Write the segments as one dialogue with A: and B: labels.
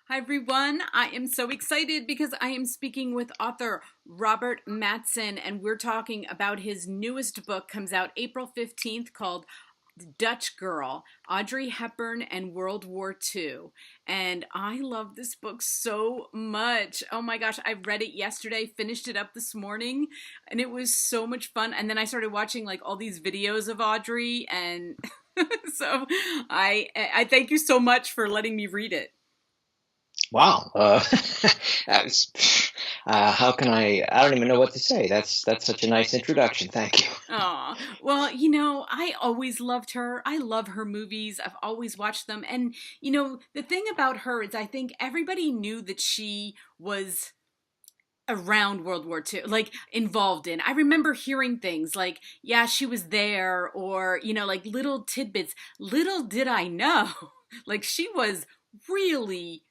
A: Hi everyone, I am so excited because I am speaking with author Robert Matzen, and we're talking about his newest book. Comes out April 15th, called Dutch Girl, Audrey Hepburn and World War II. And I love this book so much. Oh my gosh, I read it yesterday, finished it up this morning, and it was so much fun. And then I started watching like all these videos of Audrey, and so I thank you so much for letting me read it.
B: Wow. That's, how can I don't even know what to say. That's such a nice introduction. Thank you.
A: Oh, well, I always loved her. I love her movies. I've always watched them. And, the thing about her is I think everybody knew that she was around World War II, like involved in. I remember hearing things like, yeah, she was there, or, like little tidbits. Little did I know, like she was really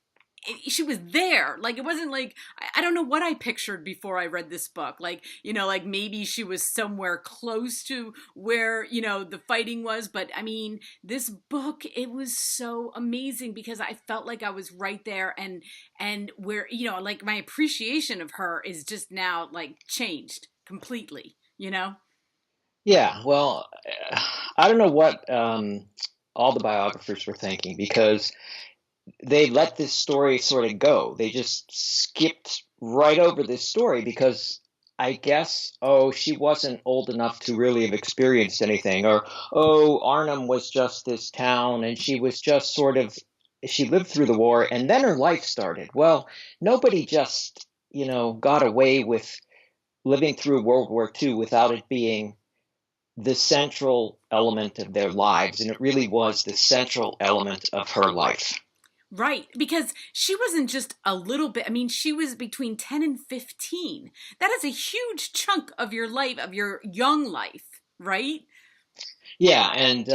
A: she was there. Like it wasn't like I don't know what I pictured before I read this book. Like, like maybe she was somewhere close to where, the fighting was, but I mean, this book, it was so amazing because I felt like I was right there, and where, like my appreciation of her is just now like changed completely.
B: Yeah. Well, I don't know what all the biographers were thinking because they let this story sort of go. They just skipped right over this story because I guess, oh, she wasn't old enough to really have experienced anything, or oh, Arnhem was just this town and she was just sort of, she lived through the war and then her life started. Well, nobody just, got away with living through World War II without it being the central element of their lives. And it really was the central element of her life.
A: Right, because she wasn't just a little bit. I mean, she was between 10 and 15. That is a huge chunk of your life, of your young life, right?
B: Yeah, and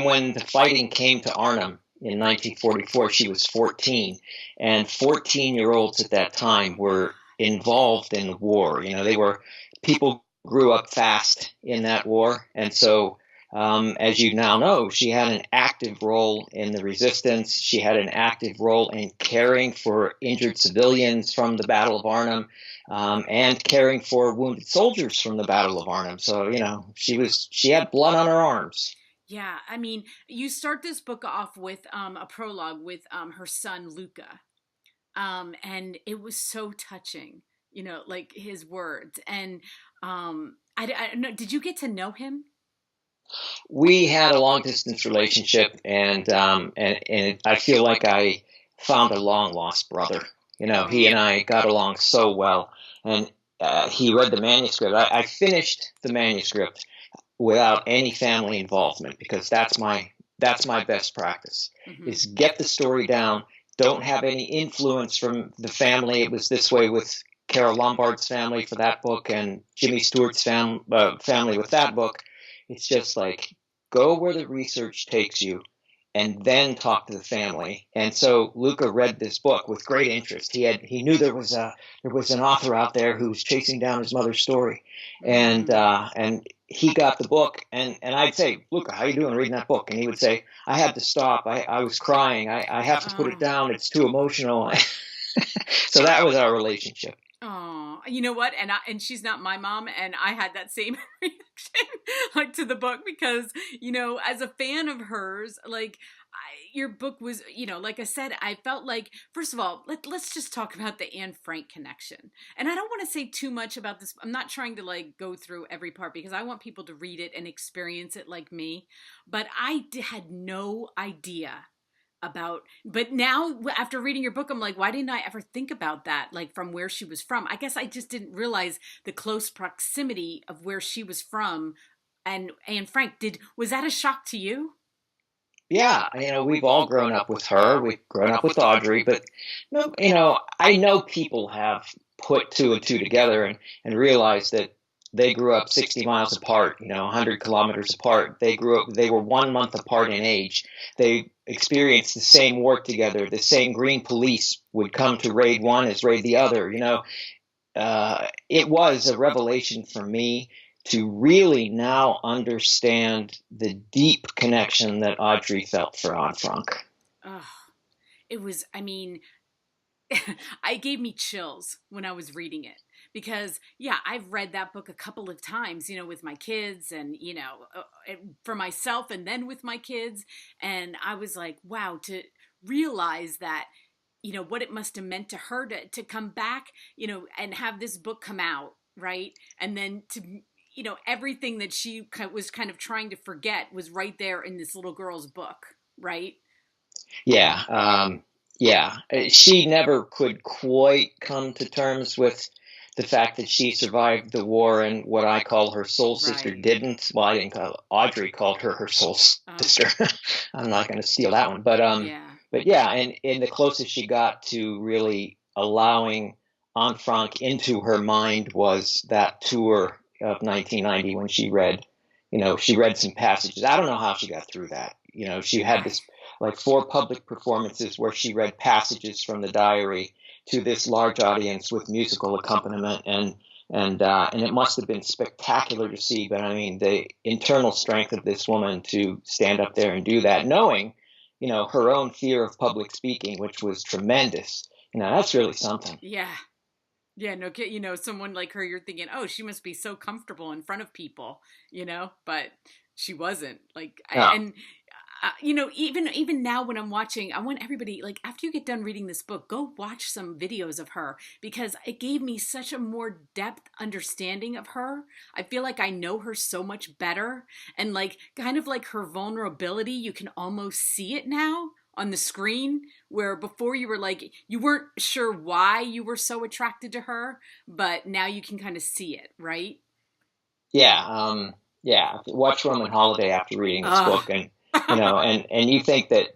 B: when the fighting came to Arnhem in 1944, she was 14, and 14-year-olds at that time were involved in the war. They were people grew up fast in that war, and so as you now know, she had an active role in the resistance. She had an active role in caring for injured civilians from the Battle of Arnhem, and caring for wounded soldiers from the Battle of Arnhem. So, she had blood on her arms.
A: Yeah, I mean, you start this book off with a prologue with her son Luca, and it was so touching. Like his words, and I don't know. Did you get to know him?
B: We had a long distance relationship, and I feel like I found a long lost brother. He and
A: Oh,
B: I got along so well, and he read the manuscript. I finished the manuscript without any family involvement because that's my best practice
A: hmm.
B: is get the story down. Don't have any influence from the family. It was this way with Carol Lombard's family for that book and Jimmy Stewart's family with that book. It's just like go where the research takes you and then talk to the family. And so Luca read this book with great interest. He knew there was an author out there who was chasing down his mother's story, and he got the book. And I'd say, Luca, how you doing reading that book? And he would say, I had to stop. I was crying. I have to put it
A: Oh.
B: down. It's too emotional. So that was our relationship.
A: Oh, you know what? And she's not my mom, and I had that same reaction like to the book because as a fan of hers, like your book was, like I said, I felt like first of all, let's just talk about the Anne Frank connection. And I don't want to say too much about this. I'm not trying to like go through every part because I want people to read it and experience it like me. But had no idea about, but now after reading your book I'm like, why didn't I ever think about that, like from where she was from? I guess I just didn't realize the close proximity of where she was from. And Frank, did was that a shock to you?
B: Yeah, we've all grown up with her. We've grown up with Audrey, but no, I know people have put two and two together and realized that they grew up 60 miles apart, 100 kilometers apart. They were 1 month apart in age. They experienced the same war together. The same Green Police would come to raid one as raid the other. It was a revelation for me to really now understand the deep connection that Audrey felt for Anne Frank.
A: Oh, it was, I mean, it gave me chills when I was reading it because, yeah, I've read that book a couple of times, with my kids and, for myself and then with my kids. And I was like, wow, to realize that, what it must have meant to her to come back, and have this book come out, right? And then to, everything that she was kind of trying to forget was right there in this little girl's book, right?
B: Yeah, yeah. She never could quite come to terms with the fact that she survived the war and what I call her soul sister
A: Right.
B: didn't. Well, I didn't call Audrey called her soul
A: Oh,
B: sister. I'm not going to steal that one,
A: yeah.
B: but yeah, and the closest she got to really allowing Anne Frank into her mind was that tour of 1990 when she read some passages. I don't know how she got through that. She had
A: Right.
B: this like 4 public performances where she read passages from the diary to this large audience with musical accompaniment, and it must have been spectacular to see. But I mean, the internal strength of this woman to stand up there and do that, knowing, her own fear of public speaking, which was tremendous. That's really something.
A: Yeah. Yeah, no kid, someone like her, you're thinking, oh, she must be so comfortable in front of people, but she wasn't. Like,
B: Yeah.
A: and even now when I'm watching, I want everybody, like, after you get done reading this book, go watch some videos of her because it gave me such a more depth understanding of her. I feel like I know her so much better, and like kind of like her vulnerability, you can almost see it now on the screen, where before you were like, you weren't sure why you were so attracted to her, but now you can kind of see it, right?
B: Yeah, yeah. Watch Roman Holiday after reading this
A: uh
B: book, and and you think that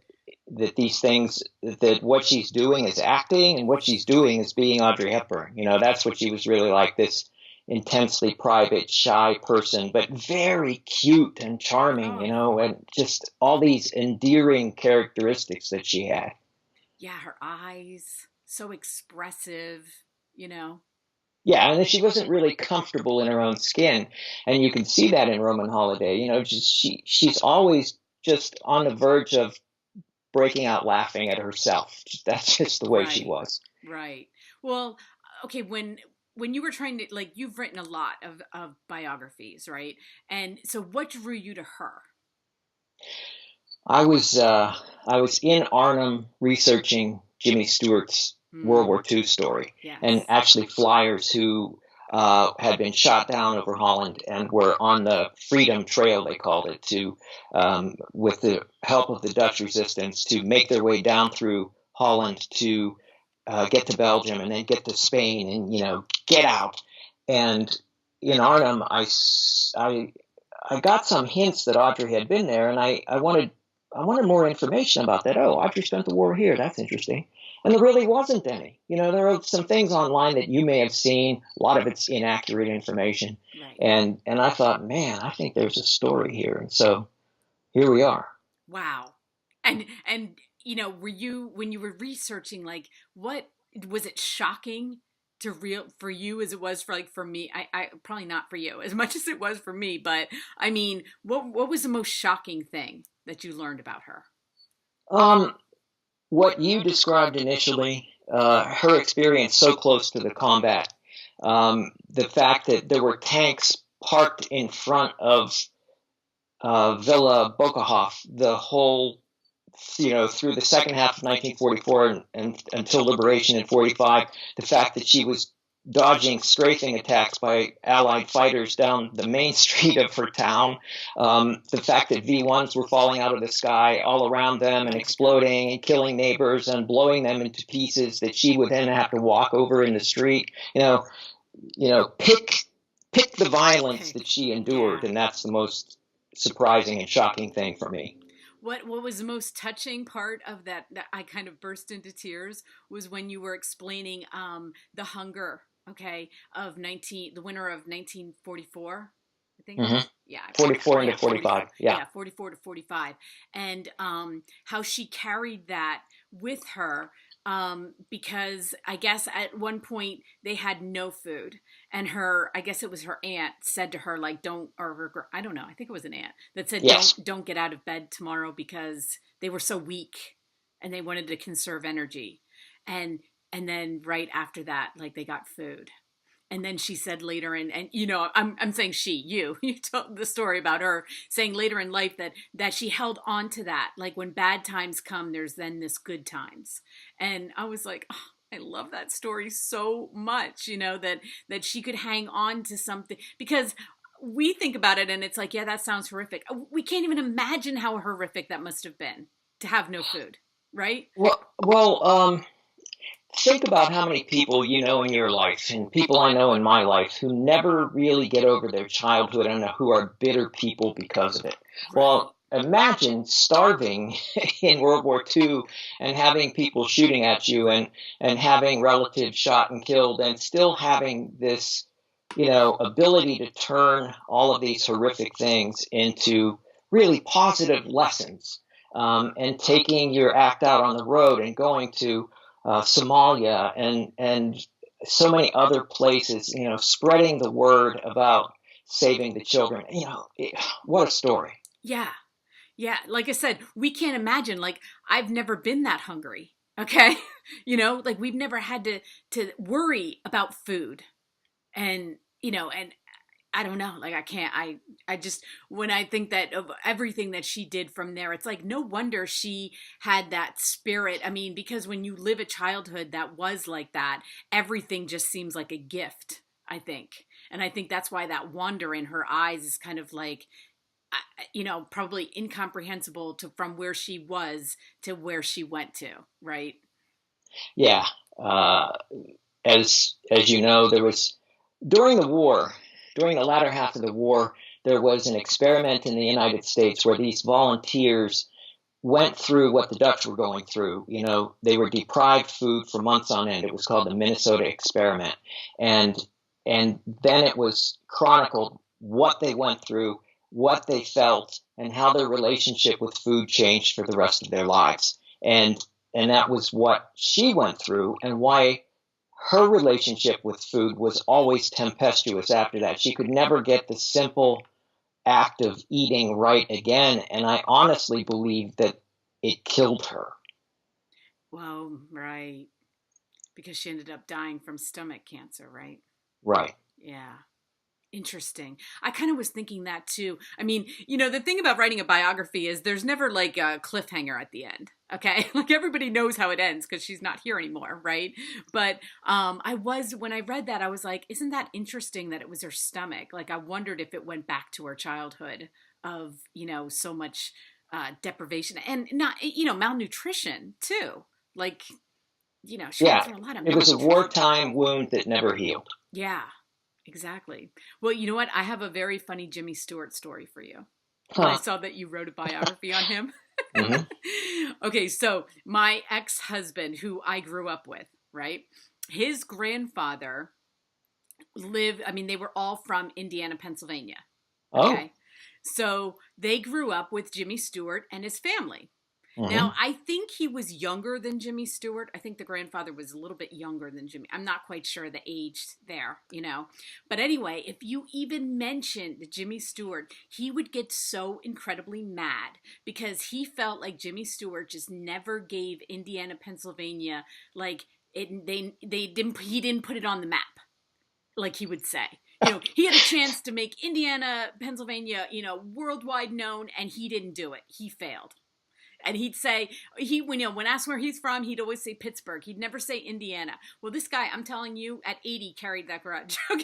B: these things, that what she's doing is acting, and what she's doing is being Audrey Hepburn. That's what she was really like, this intensely private, shy person, but very cute and charming.
A: oh
B: And just all these endearing characteristics that she had.
A: yeah, her eyes so expressive, you know
B: Yeah, and she wasn't really comfortable in her own skin, and you can see that in Roman Holiday. She's always just on the verge of breaking out laughing at herself. That's just the way she
A: right,
B: was.
A: right. Well, okay, when you were trying to, like, you've written a lot of biographies, right? And so what drew you to her?
B: I was uh, I was in Arnhem researching Jimmy Stewart's World War
A: Hmm.
B: II story, and
A: Yes.
B: actually flyers who had been shot down over Holland and were on the Freedom Trail, they called it, to with the help of the Dutch resistance, to make their way down through Holland to get to Belgium and then get to Spain and get out. And in Arnhem, I got some hints that Audrey had been there, and I wanted more information about that. Oh, Audrey spent the war here. That's interesting. And there really wasn't any. There are some things online that you may have seen. A lot of it's inaccurate information.
A: Right.
B: And I thought, man, I think there's a story here. And so here we are.
A: Wow. And were you, when you were researching, like, what was it shocking to real for you as it was for, like, for me? I probably not for you as much as it was for me, but I mean, what was the most shocking thing that you learned about her?
B: Um, what you described initially, her experience so close to the combat, the fact that there were tanks parked in front of Villa Bokahoff the whole, through the second half of 1944 and until liberation in 45, the fact that she was dodging strafing attacks by Allied fighters down the main street of her town, the fact that V-1s were falling out of the sky all around them and exploding and killing neighbors and blowing them into pieces that she would then have to walk over in the street. Pick the violence that she
A: Yeah.
B: endured, and that's the most surprising and shocking thing for me.
A: What was the most touching part of that I kind of burst into tears was when you were explaining the hunger, okay, of 19 the winter of 1944, I think it
B: Hmm.
A: was. Yeah, I forget.
B: 44 into
A: Yeah, 44.
B: 45. Yeah.
A: Yeah, 44 to 45. And how she carried that with her, because I guess at one point they had no food, and her, I guess it was her aunt, said to her, like, don't, or her, I don't know, I think it was an aunt that said,
B: Yes.
A: don't get out of bed tomorrow, because they were so weak, and they wanted to conserve energy. And and then right after that, like they got food. And then she said later and I'm saying you told the story about her saying later in life that she held on to that, like when bad times come, there's then this good times. And I was like, oh, I love that story so much, that she could hang on to something, because we think about it and it's like, yeah, that sounds horrific. We can't even imagine how horrific that must have been to have no food, right?
B: Well, think about how many people you know in your life and people I know in my life who never really get over their childhood and who are bitter people because of it.
A: Right.
B: Well, imagine starving in World War II and having people shooting at you and having relatives shot and killed and still having this, ability to turn all of these horrific things into really positive lessons, and taking your act out on the road and going to Somalia and so many other places, spreading the word about saving the children. What a story.
A: Yeah. Yeah, like I said, we can't imagine. Like, I've never been that hungry. Okay, like we've never had to worry about food, and and I don't know. Like, I can't. I just, when I think that of everything that she did from there, it's like no wonder she had that spirit. I mean, because when you live a childhood that was like that, everything just seems like a gift, I think. And I think that's why that wonder in her eyes is kind of like, probably incomprehensible to from where she was to where she went to, right?
B: Yeah. Uh, as you know, there was during the war, during the latter half of the war, there was an experiment in the United States where these volunteers went through what the Dutch were going through. They were deprived food for months on end. It was called the Minnesota experiment. And and then it was chronicled what they went through, what they felt, and how their relationship with food changed for the rest of their lives. And that was what she went through and why her relationship with food was always tempestuous after that. She could never get the simple act of eating right again. And I honestly believe that it killed her.
A: Well, right. Because she ended up dying from stomach cancer, right?
B: Right.
A: Yeah. Interesting. I kind of was thinking that too. I mean, the thing about writing a biography is there's never like a cliffhanger at the end. Okay. Like everybody knows how it ends because she's not here anymore. Right. But when I read that, I was like, isn't that interesting that it was her stomach? Like, I wondered if it went back to her childhood of, so much deprivation and not, malnutrition too. Like, she went
B: Yeah.
A: through a lot of
B: It was a
A: malnutrition.
B: wartime wound that never healed.
A: Yeah. Exactly. Well, you know what? I have a very funny Jimmy Stewart story for you. When I
B: Huh.
A: saw that you wrote a biography on him.
B: Hmm.
A: Okay, so my ex-husband, who I grew up with, right? His grandfather I mean, they were all from Indiana, Pennsylvania.
B: Oh.
A: Okay. So they grew up with Jimmy Stewart and his family. Now,
B: Hmm.
A: I think he was younger than Jimmy Stewart. I think the grandfather was a little bit younger than Jimmy. I'm not quite sure the age there. But anyway, if you even mentioned Jimmy Stewart, he would get so incredibly mad because he felt like Jimmy Stewart just never gave Indiana, Pennsylvania, like they didn't he didn't put it on the map, like he would say. He had a chance to make Indiana, Pennsylvania, worldwide known, and he didn't do it. He failed. And he'd say when asked where he's from, he'd always say Pittsburgh. He'd never say Indiana. Well, this guy, I'm telling you, at 80 carried that grudge. Okay,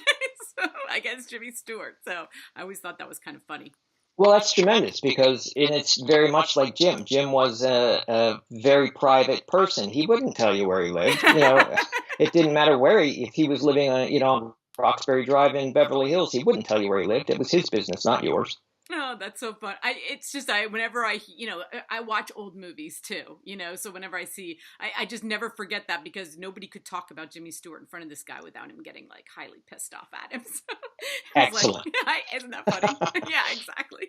A: so against Jimmy Stewart. So I always thought that was kind of funny.
B: Well, that's tremendous because and it's very much like Jim. Jim was a very private person. He wouldn't tell you where he lived. It didn't matter if he was living on, Roxbury Drive in Beverly Hills, he wouldn't tell you where he lived. It was his business, not yours.
A: Oh, that's so fun. It's just, whenever I watch old movies too, so whenever I see, I just never forget that because nobody could talk about Jimmy Stewart in front of this guy without him getting like highly pissed off at him. So I was like,
B: Excellent.
A: isn't that funny? Yeah, exactly.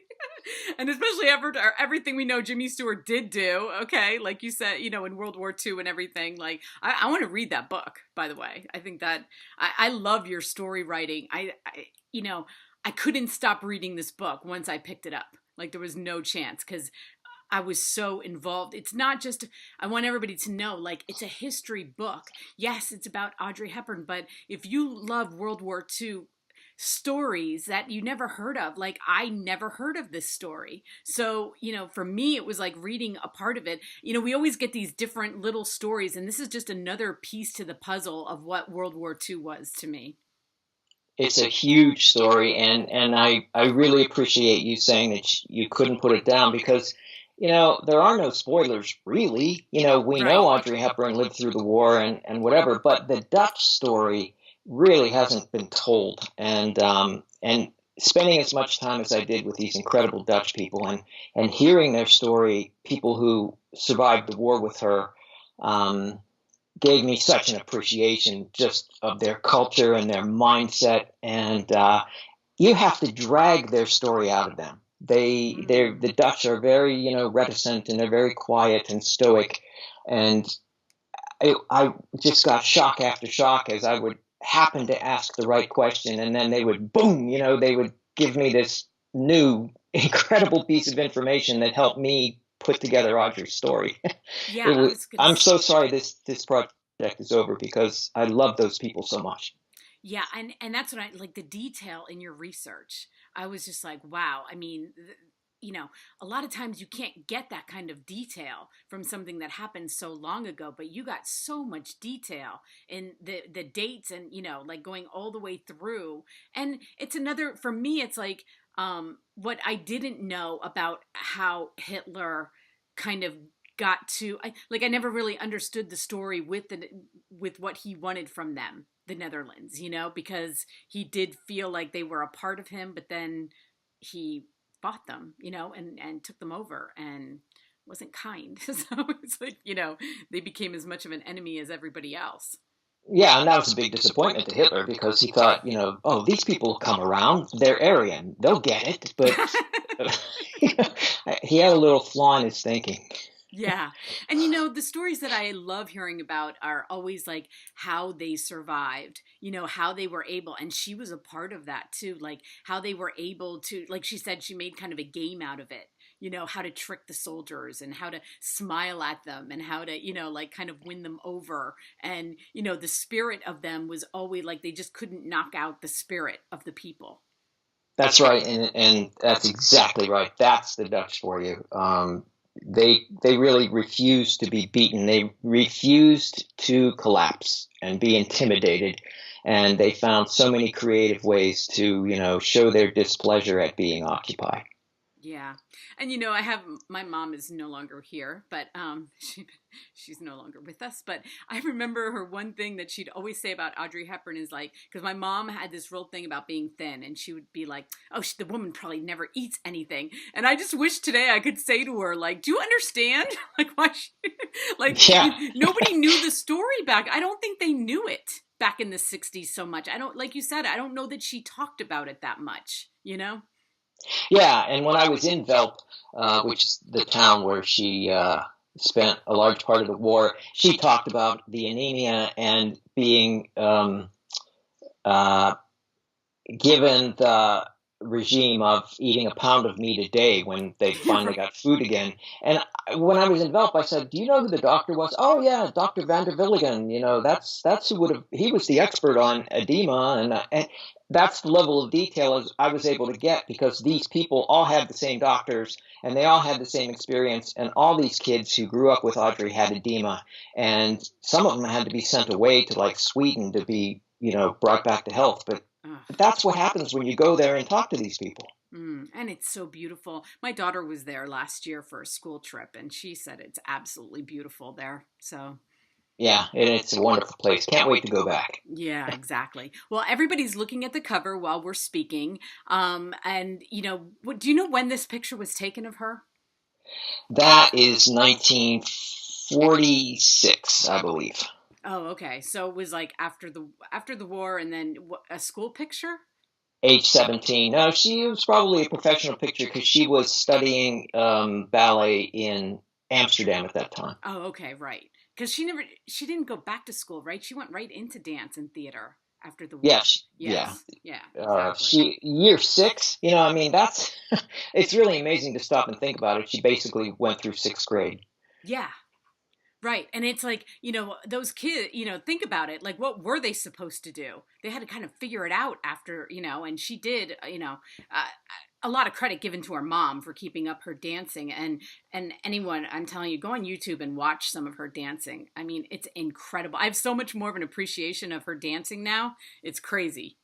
A: And especially after everything we know Jimmy Stewart did do, okay, like you said, in World War II and everything, like, I want to read that book, by the way. I think that, I love your story writing. You know, I couldn't stop reading this book once I picked it up. Like there was no chance because I was so involved. It's not just, I want everybody to know, like, it's a history book. Yes, it's about Audrey Hepburn, but if you love World War II stories that you never heard of, like, I never heard of this story. So, for me, it was like reading a part of it. We always get these different little stories, and this is just another piece to the puzzle of what World War II was to me.
B: It's a huge story, and I really appreciate you saying that you couldn't put it down because, there are no spoilers really. We know
A: Right.
B: Audrey Hepburn lived through the war and whatever, but the Dutch story really hasn't been told. And spending as much time as I did with these incredible Dutch people and hearing their story, people who survived the war with her, um, gave me such an appreciation just of their culture and their mindset. And you have to drag their story out of them. The Dutch are very, reticent, and they're very quiet and stoic. And I just got shock after shock as I would happen to ask the right question, and then they would boom, they would give me this new incredible piece of information that helped me put together Audrey's story.
A: Yeah, I was gonna.
B: I'm so sorry this project is over because I love those people so much.
A: Yeah, and that's what I like, the detail in your research. I was just like, wow. I mean, a lot of times you can't get that kind of detail from something that happened so long ago, but you got so much detail in the dates, and like going all the way through. And it's another, for me, it's like, what I didn't know about how Hitler kind of got to, I never really understood the story with what he wanted from them, the Netherlands, because he did feel like they were a part of him, but then he fought them, and took them over and wasn't kind. So it's like, they became as much of an enemy as everybody else.
B: Yeah, and that was a big disappointment to Hitler because he thought, oh, these people come around, they're Aryan, they'll get it. But he had a little flaw in his thinking.
A: Yeah. And the stories that I love hearing about are always like how they survived, how they were able, and she was a part of that too, like how they were able to, like she said, she made kind of a game out of it, how to trick the soldiers and how to smile at them and how to, like kind of win them over. And, the spirit of them was always like they just couldn't knock out the spirit of the people.
B: That's right, and that's exactly right. That's the Dutch for you. They really refused to be beaten. They refused to collapse and be intimidated, and they found so many creative ways to, show their displeasure at being occupied.
A: Yeah. And I have, my mom is no longer here, but she's no longer with us, but I remember her one thing that she'd always say about Audrey Hepburn is like, cuz my mom had this real thing about being thin, and she would be like, "Oh, the woman probably never eats anything." And I just wish today I could say to her like, "Do you understand?" Like why like
B: Yeah,
A: nobody knew the story back. I don't think they knew it back in the 60s so much. I don't, like you said, I don't know that she talked about it that much.
B: yeah. And when I was in Velp, which is the town where she spent a large part of the war, she talked about the anemia and being uh, given the regime of eating a pound of meat a day when they finally got food again. And when I was in Velp, I said, "Do you know who the doctor was?" "Oh yeah, Dr. Van der Villigen. That's who would have. He was the expert on edema." And that's the level of detail as I was able to get because these people all had the same doctors and they all had the same experience. And all these kids who grew up with Audrey had edema, and some of them had to be sent away to like Sweden to be, brought back to health. But that's what happens when you go there and talk to these people.
A: And it's so beautiful. My daughter was there last year for a school trip, and she said it's absolutely beautiful there. So,
B: Yeah, and it's a wonderful place. Can't wait to go back.
A: yeah, exactly. Well, everybody's looking at the cover while we're speaking. And do you know when this picture was taken of her?
B: That is 1946, I believe.
A: Oh, okay. So it was like after the war, and then a school picture.
B: Age 17. No, she was probably a professional picture because she was studying ballet in Amsterdam at that time.
A: Oh, okay, right. Because she didn't go back to school, right? She went right into dance and theater after the war.
B: Yes, yeah.
A: Yes. Yeah, exactly.
B: She year six. I mean, that's it's really amazing to stop and think about it. She basically went through sixth grade.
A: Yeah. Right. And it's like, those kids, think about it. Like, what were they supposed to do? They had to kind of figure it out after, and she did, uh, a lot of credit given to her mom for keeping up her dancing. And anyone, I'm telling you, go on YouTube and watch some of her dancing. I mean, it's incredible. I have so much more of an appreciation of her dancing now. It's crazy.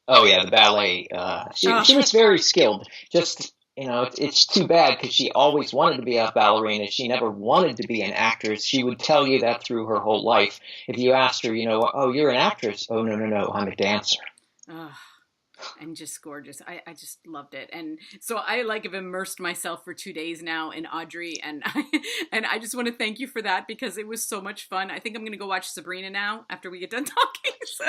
B: Oh yeah, the ballet. She
A: Oh,
B: was very skilled. Just it's too bad because she always wanted to be a ballerina. She never wanted to be an actress. She would tell you that through her whole life. If you asked her, oh, you're an actress. Oh, no, no, no, I'm a dancer.
A: oh. And just gorgeous. I just loved it. And so I like have immersed myself for 2 days now in Audrey, and I just want to thank you for that because it was so much fun. I think I'm gonna go watch Sabrina now after we get done talking. So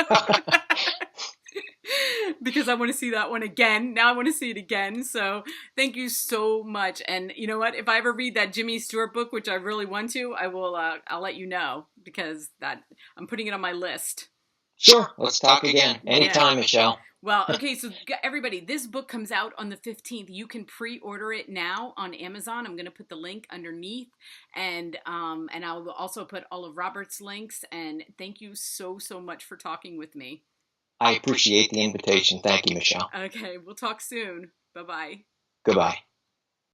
A: because I want to see that one again. Now I want to see it again. So thank you so much. And you know what? If I ever read that Jimmy Stewart book, which I really want to, I will. I'll let you know because that I'm putting it on my list.
B: Sure, let's talk again
A: Yeah.
B: anytime, Michelle.
A: Well, okay, so everybody, this book comes out on the 15th. You can pre-order it now on Amazon. I'm going to put the link underneath, and I will also put all of Robert's links. And thank you so much for talking with me.
B: I appreciate the invitation. Thank you, Michelle.
A: Okay, we'll talk soon. Bye-bye.
B: Goodbye.